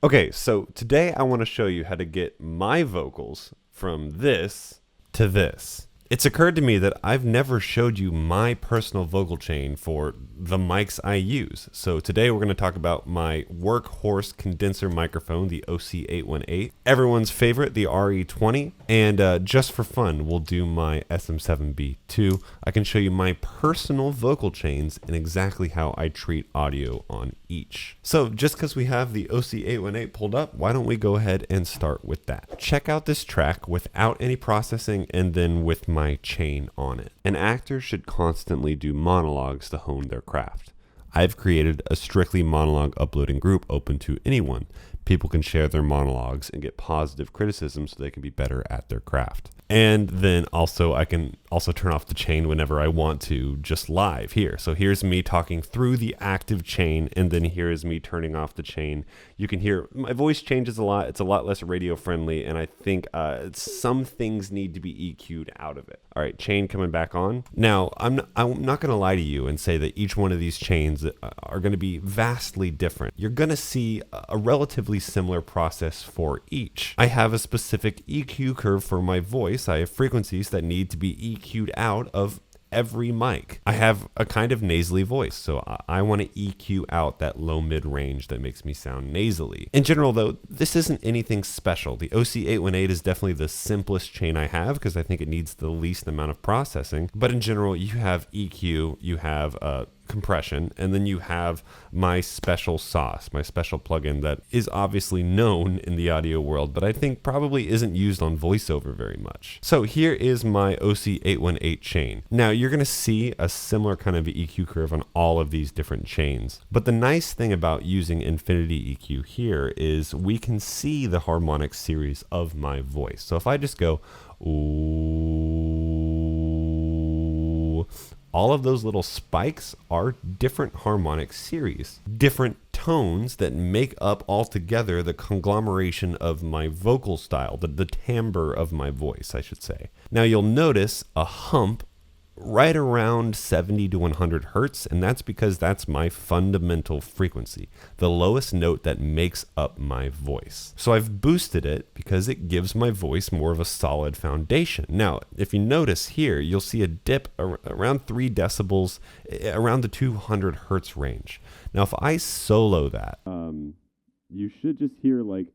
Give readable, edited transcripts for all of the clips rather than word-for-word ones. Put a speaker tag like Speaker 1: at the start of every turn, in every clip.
Speaker 1: Okay, so today I want to show you how to get my vocals from this to this. It's occurred to me that I've never showed you my personal vocal chain for the mics I use. So today we're going to talk about my workhorse condenser microphone, the OC818, everyone's favorite, the RE20, and just for fun, we'll do my SM7B too. I can show you my personal vocal chains and exactly how I treat audio on each. So just because we have the OC818 pulled up, why don't we go ahead and start with that. Check out this track without any processing and then with my chain on it. An actor should constantly do monologues to hone their craft. I've created a strictly monologue uploading group open to anyone. People can share their monologues and get positive criticism so they can be better at their craft. And then also I can also turn off the chain whenever I want to, just live here. So here's me talking through the active chain, and then here is me turning off the chain. You can hear my voice changes a lot. It's a lot less radio friendly, and I think some things need to be EQ'd out of it. All right, chain coming back on. Now, I'm not going to lie to you and say that each one of these chains are going to be vastly different. You're going to see a relatively similar process for each. I have a specific EQ curve for my voice. I have frequencies that need to be EQ'd out of every mic. I have a kind of nasally voice, so I want to EQ out that low mid range that makes me sound nasally. In general though, this isn't anything special. The OC818 is definitely the simplest chain I have because I think it needs the least amount of processing. But in general, you have EQ, you have compression, and then you have my special sauce, my special plugin that is obviously known in the audio world, but I think probably isn't used on Voiceover very much. So here is my OC818 chain. Now you're going to see a similar kind of EQ curve on all of these different chains. But the nice thing about using Infinity EQ here is we can see the harmonic series of my voice. So if I just go, ooh, all of those little spikes are different harmonic series, different tones that make up altogether the conglomeration of my vocal style, the timbre of my voice, I should say. Now you'll notice a hump right around 70 to 100 hertz, and that's because that's my fundamental frequency, the lowest note that makes up my voice. So I've boosted it because it gives my voice more of a solid foundation. Now, if you notice here, you'll see a dip around 3 decibels, around the 200 hertz range. Now, if I solo that, you should just hear like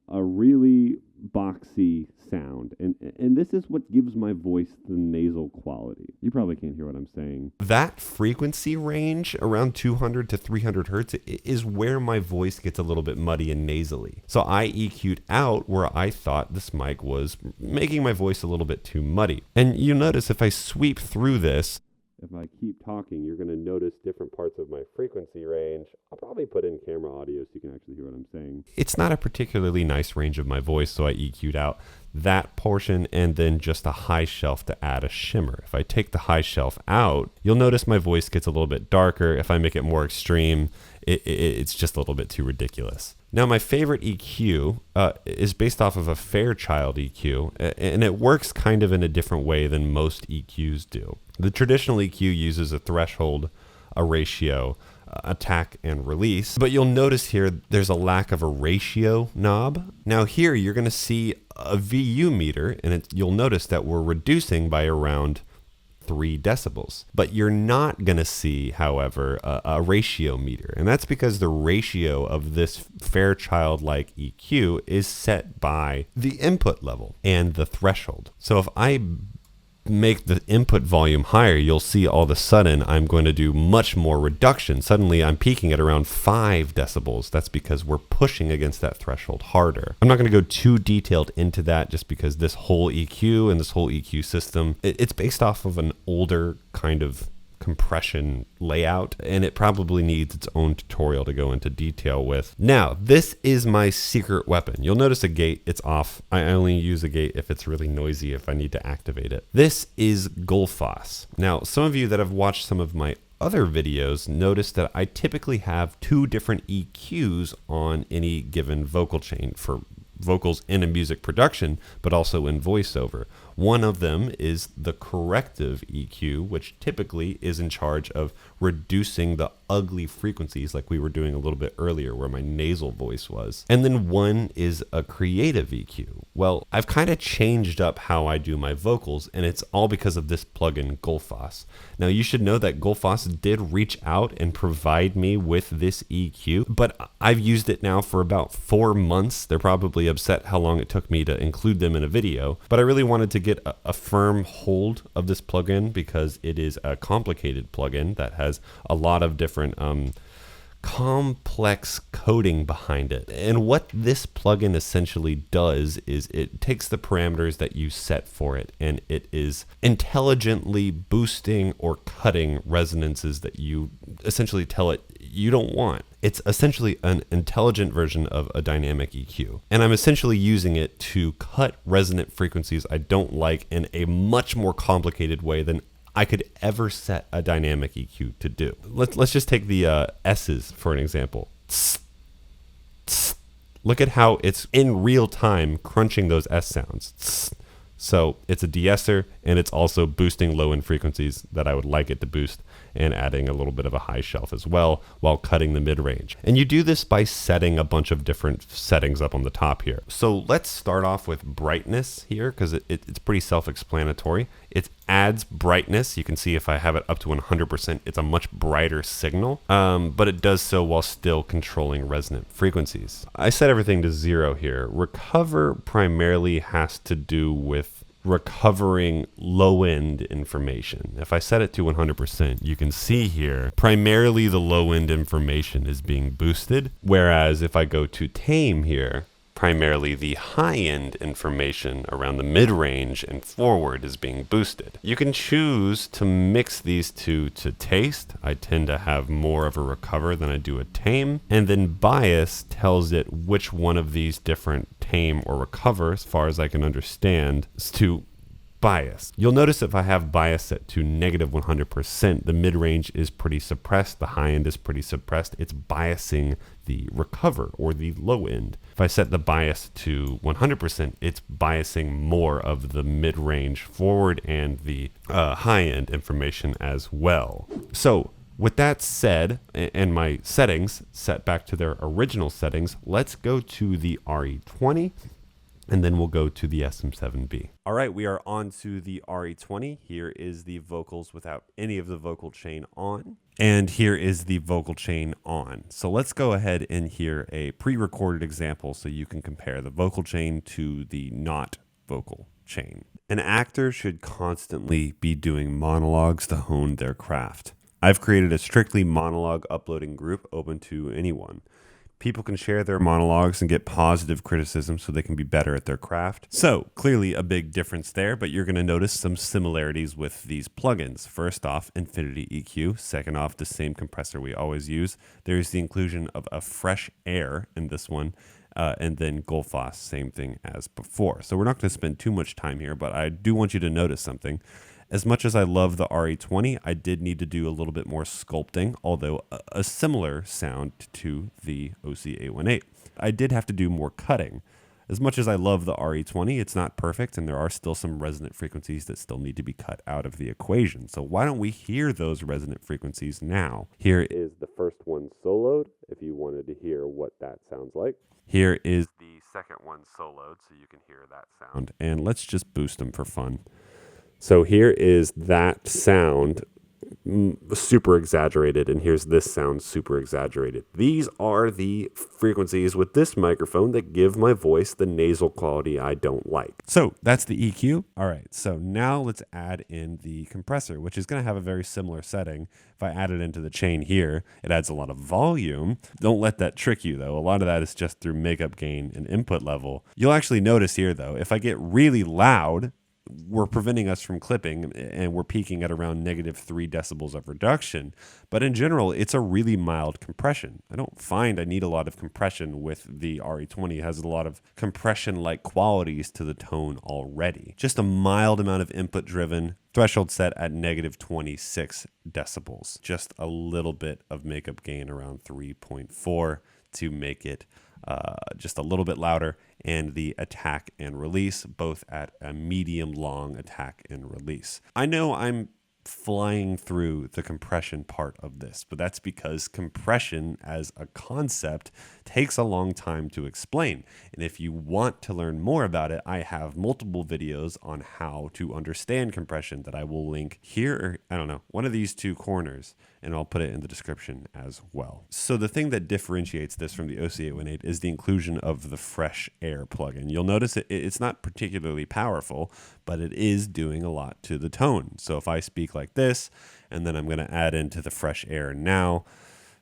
Speaker 1: a really boxy sound, and this is what gives my voice the nasal quality. You probably can't hear what I'm saying. That frequency range around 200 to 300 hertz is where my voice gets a little bit muddy and nasally. So I EQ'd out where I thought this mic was making my voice a little bit too muddy. And you notice if I sweep through this, if I keep talking, you're going to notice different parts of my frequency range. I'll probably put in camera audio so you can actually hear what I'm saying. It's not a particularly nice range of my voice, so I EQ'd out that portion and then just a high shelf to add a shimmer. If I take the high shelf out, you'll notice my voice gets a little bit darker. If I make it more extreme, it's just a little bit too ridiculous. Now, my favorite EQ is based off of a Fairchild EQ, and it works kind of in a different way than most EQs do. The traditional EQ uses a threshold, a ratio, attack, and release, but you'll notice here there's a lack of a ratio knob. Now here you're going to see a VU meter, and you'll notice that we're reducing by around 3 decibels. But you're not going to see, however, a ratio meter. And that's because the ratio of this Fairchild-like EQ is set by the input level and the threshold. So if I make the input volume higher, you'll see all of a sudden I'm going to do much more reduction. Suddenly I'm peaking at around 5 decibels. That's because we're pushing against that threshold harder. I'm not going to go too detailed into that just because this whole EQ and this whole EQ system, it's based off of an older kind of compression layout, and it probably needs its own tutorial to go into detail with. Now, this is my secret weapon. You'll notice a gate, it's off. I only use a gate if it's really noisy, if I need to activate it. This is Gullfoss. Now, some of you that have watched some of my other videos notice that I typically have 2 different EQs on any given vocal chain for vocals in a music production, but also in voiceover. One of them is the corrective EQ, which typically is in charge of reducing the ugly frequencies like we were doing a little bit earlier where my nasal voice was. And then one is a creative EQ. Well, I've kind of changed up how I do my vocals, and it's all because of this plugin, Gullfoss. Now, you should know that Gullfoss did reach out and provide me with this EQ, but I've used it now for about 4 months. They're probably upset how long it took me to include them in a video, but I really wanted to get a firm hold of this plugin because it is a complicated plugin that has a lot of different complex coding behind it. And what this plugin essentially does is it takes the parameters that you set for it, and it is intelligently boosting or cutting resonances that you essentially tell it you don't want. It's essentially an intelligent version of a dynamic EQ. And I'm essentially using it to cut resonant frequencies I don't like in a much more complicated way than I could ever set a dynamic EQ to do. Let's just take the S's for an example. Look at how it's in real time crunching those S sounds. So it's a de-esser, and it's also boosting low end frequencies that I would like it to boost, and adding a little bit of a high shelf as well while cutting the mid-range. And you do this by setting a bunch of different settings up on the top here. So let's start off with brightness here, because it's pretty self-explanatory. It adds brightness. You can see if I have it up to 100%, it's a much brighter signal, but it does so while still controlling resonant frequencies. I set everything to 0 here. Recover primarily has to do with recovering low-end information. If I set it to 100%, you can see here, primarily the low-end information is being boosted, whereas if I go to tame here, primarily the high-end information around the mid-range and forward is being boosted. You can choose to mix these two to taste. I tend to have more of a recover than I do a tame. And then bias tells it which one of these different tame or recover, as far as I can understand, is to bias. You'll notice if I have bias set to -100%, the mid-range is pretty suppressed, the high end is pretty suppressed. It's biasing the recover or the low end. If I set the bias to 100%, it's biasing more of the mid-range forward and the high end information as well. So with that said, and my settings set back to their original settings, let's go to the RE20. And then we'll go to the SM7B. All right, we are on to the RE20. Here is the vocals without any of the vocal chain on. And here is the vocal chain on. So let's go ahead and hear a pre-recorded example so you can compare the vocal chain to the not vocal chain. An actor should constantly be doing monologues to hone their craft. I've created a strictly monologue uploading group open to anyone. People can share their monologues and get positive criticism so they can be better at their craft. So clearly a big difference there, but you're going to notice some similarities with these plugins. First off, Infinity EQ. Second off, the same compressor we always use. There's the inclusion of a fresh air in this one. And then Gullfoss, same thing as before. So we're not going to spend too much time here, but I do want you to notice something. As much as I love the RE20, I did need to do a little bit more sculpting, although a similar sound to the OC818. I did have to do more cutting. As much as I love the RE20, it's not perfect, and there are still some resonant frequencies that still need to be cut out of the equation. So why don't we hear those resonant frequencies now? Here is the first one soloed, if you wanted to hear what that sounds like. Here is the second one soloed, so you can hear that sound. And let's just boost them for fun. So here is that sound super exaggerated, and here's this sound super exaggerated. These are the frequencies with this microphone that give my voice the nasal quality I don't like. So that's the EQ. All right, so now let's add in the compressor, which is going to have a very similar setting. If I add it into the chain here, it adds a lot of volume. Don't let that trick you, though. A lot of that is just through makeup gain and input level. You'll actually notice here, though, if I get really loud, we're preventing us from clipping, and we're peaking at around -3 decibels of reduction. But in general, it's a really mild compression. I don't find I need a lot of compression with the RE20. It has a lot of compression-like qualities to the tone already. Just a mild amount of input driven, threshold set at -26 decibels. Just a little bit of makeup gain around 3.4 to make it just a little bit louder, and the attack and release, both at a medium long attack and release. I know I'm flying through the compression part of this, but that's because compression as a concept takes a long time to explain. And if you want to learn more about it, I have multiple videos on how to understand compression that I will link here, or I don't know, one of these two corners, and I'll put it in the description as well. So the thing that differentiates this from the OC818 is the inclusion of the Fresh Air plugin. You'll notice it's not particularly powerful, but it is doing a lot to the tone. So if I speak like this, and then I'm going to add into the Fresh Air now,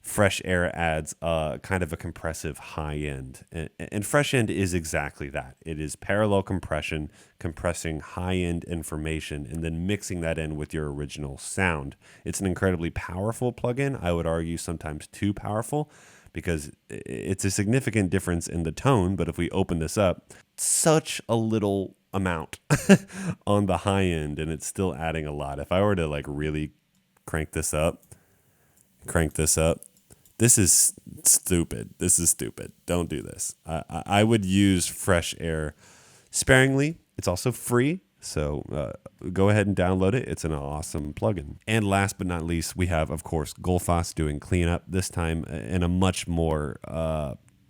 Speaker 1: Fresh Air adds kind of a compressive high end. And Fresh End is exactly that. It is parallel compression, compressing high end information, and then mixing that in with your original sound. It's an incredibly powerful plugin. I would argue sometimes too powerful, because it's a significant difference in the tone. But if we open this up, such a little amount on the high end, and it's still adding a lot. If I were to like really crank this up, this is stupid. This is stupid. Don't do this. I would use Fresh Air sparingly. It's also free, so go ahead and download it. It's an awesome plugin. And last but not least, we have, of course, Gullfoss doing cleanup, this time in a much more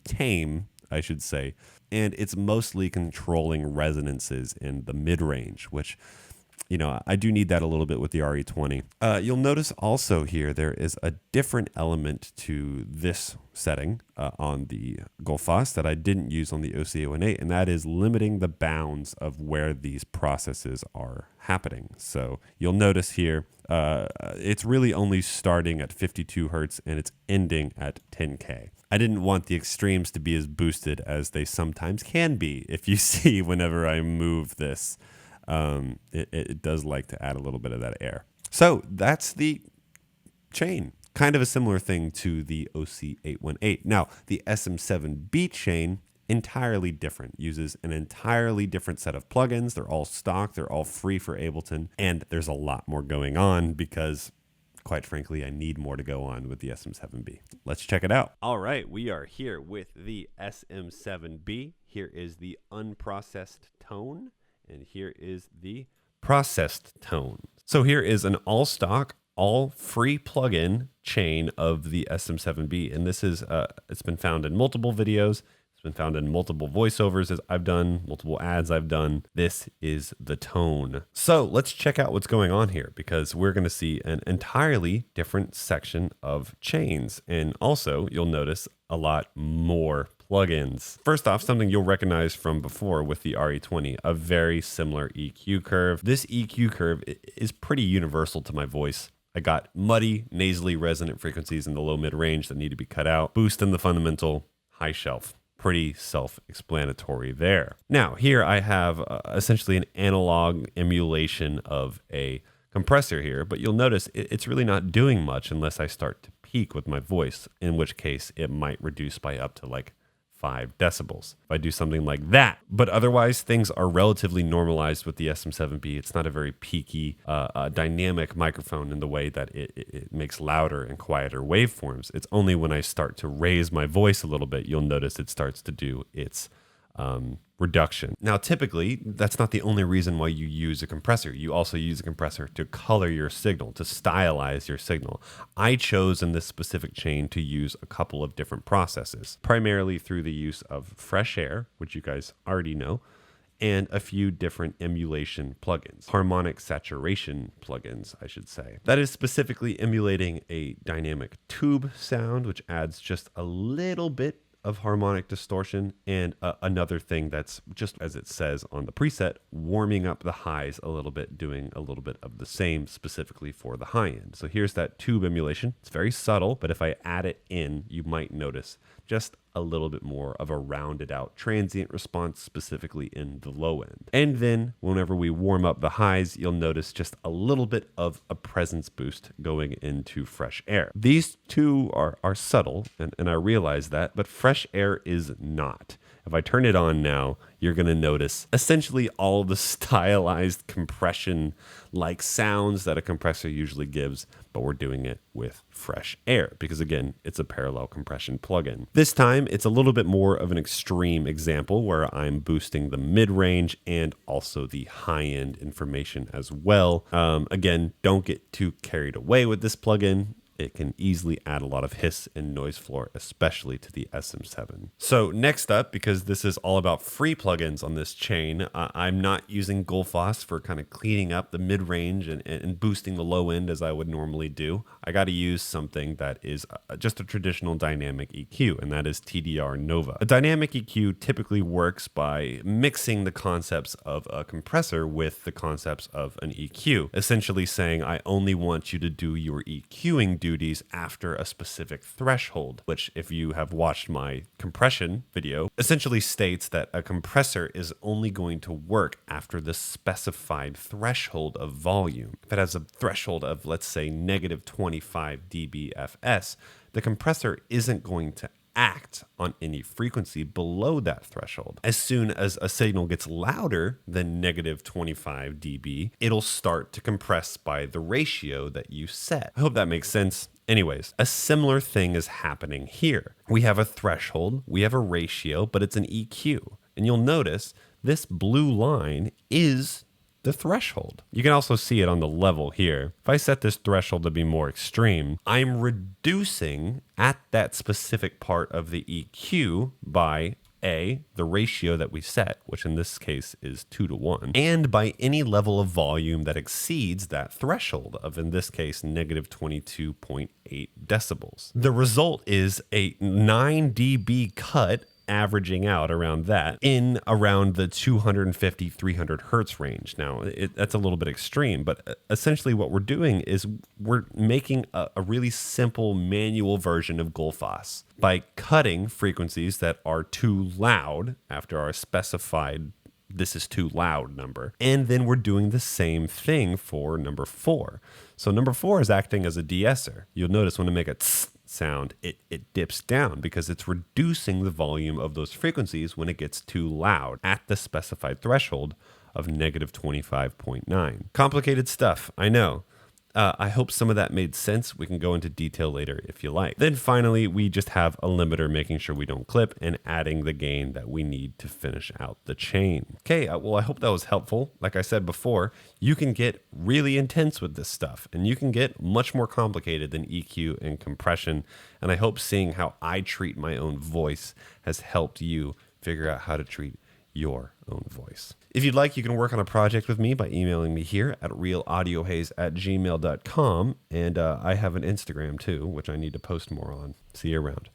Speaker 1: tame, I should say. And it's mostly controlling resonances in the mid-range, which, you know, I do need that a little bit with the RE20. You'll notice also here there is a different element to this setting on the Gullfoss that I didn't use on the OC818, and that is limiting the bounds of where these processes are happening. So you'll notice here it's really only starting at 52 hertz and it's ending at 10K. I didn't want the extremes to be as boosted as they sometimes can be. If you see whenever I move this, it does like to add a little bit of that air. So that's the chain. Kind of a similar thing to the OC818. Now, the SM7B chain, entirely different. Uses an entirely different set of plugins. They're all stock. They're all free for Ableton. And there's a lot more going on because, quite frankly, I need more to go on with the SM7B. Let's check it out. All right, we are here with the SM7B. Here is the unprocessed tone, and here is the processed tone. So here is an all stock, all free plugin chain of the SM7B, and this is it's been found in multiple videos. It's been found in multiple voiceovers as I've done, multiple ads I've done. This is the tone. So let's check out what's going on here, because we're going to see an entirely different section of chains. And also you'll notice a lot more plugins. First off, something you'll recognize from before with the RE20, a very similar EQ curve. This EQ curve is pretty universal to my voice. I got muddy, nasally resonant frequencies in the low mid range that need to be cut out, boost in the fundamental, high shelf. Pretty self-explanatory there. Now, here I have essentially an analog emulation of a compressor here, but you'll notice it's really not doing much unless I start to peak with my voice, in which case it might reduce by up to like 5 decibels if I do something like that. But otherwise, things are relatively normalized with the SM7B. It's not a very peaky, dynamic microphone in the way that it makes louder and quieter waveforms. It's only when I start to raise my voice a little bit, you'll notice it starts to do its reduction. Now, typically, that's not the only reason why you use a compressor. You also use a compressor to color your signal, to stylize your signal. I chose in this specific chain to use a couple of different processes, primarily through the use of Fresh Air, which you guys already know, and a few different emulation plugins, Harmonic Saturation plugins, I should say. That is specifically emulating a dynamic tube sound, which adds just a little bit of harmonic distortion, and another thing that's, just as it says on the preset, warming up the highs a little bit, doing a little bit of the same specifically for the high end. So here's that tube emulation. It's very subtle, but if I add it in, you might notice just a little bit more of a rounded out transient response, specifically in the low end. And then whenever we warm up the highs, you'll notice just a little bit of a presence boost going into Fresh Air. These two are subtle, and I realize that, but Fresh Air is not. If I turn it on now, you're going to notice essentially all the stylized compression-like sounds that a compressor usually gives, but we're doing it with fresh air because, again, it's a parallel compression plugin. This time, it's a little bit more of an extreme example where I'm boosting the mid-range and also the high-end information as well. Again, don't get too carried away with this plugin. It can easily add a lot of hiss and noise floor, especially to the SM7. So next up, because this is all about free plugins on this chain, I'm not using Gullfoss for kind of cleaning up the mid-range and boosting the low end as I would normally do. I got to use something that is just a traditional dynamic EQ, and that is TDR Nova. A dynamic EQ typically works by mixing the concepts of a compressor with the concepts of an EQ, essentially saying I only want you to do your EQing duties after a specific threshold, which, if you have watched my compression video, essentially states that a compressor is only going to work after the specified threshold of volume. If it has a threshold of, let's say, negative 25 dBFS, the compressor isn't going to act on any frequency below that threshold. As soon as a signal gets louder than negative 25 dB, it'll start to compress by the ratio that you set. I hope that makes sense. Anyways, a similar thing is happening here. We have a threshold, we have a ratio, but it's an EQ. And you'll notice this blue line is the threshold. You can also see it on the level here. If I set this threshold to be more extreme, I'm reducing at that specific part of the EQ by the ratio that we set, which in this case is 2:1, and by any level of volume that exceeds that threshold of, in this case, negative 22.8 decibels. The result is a 9 dB cut, averaging out around that in around the 250, 300 hertz range. Now, that's a little bit extreme, but essentially what we're doing is we're making a really simple manual version of Gullfoss by cutting frequencies that are too loud after our specified this is too loud number. And then we're doing the same thing for number 4. So number 4 is acting as a de-esser. You'll notice when I make a tss sound, it dips down because it's reducing the volume of those frequencies when it gets too loud at the specified threshold of negative 25.9. Complicated stuff, I know. I hope some of that made sense. We can go into detail later if you like. Then finally, we just have a limiter making sure we don't clip and adding the gain that we need to finish out the chain. Okay, well, I hope that was helpful. Like I said before, you can get really intense with this stuff and you can get much more complicated than EQ and compression. And I hope seeing how I treat my own voice has helped you figure out how to treat your own voice. If you'd like, you can work on a project with me by emailing me here at realaudiohaze@gmail.com. And I have an Instagram too, which I need to post more on. See you around.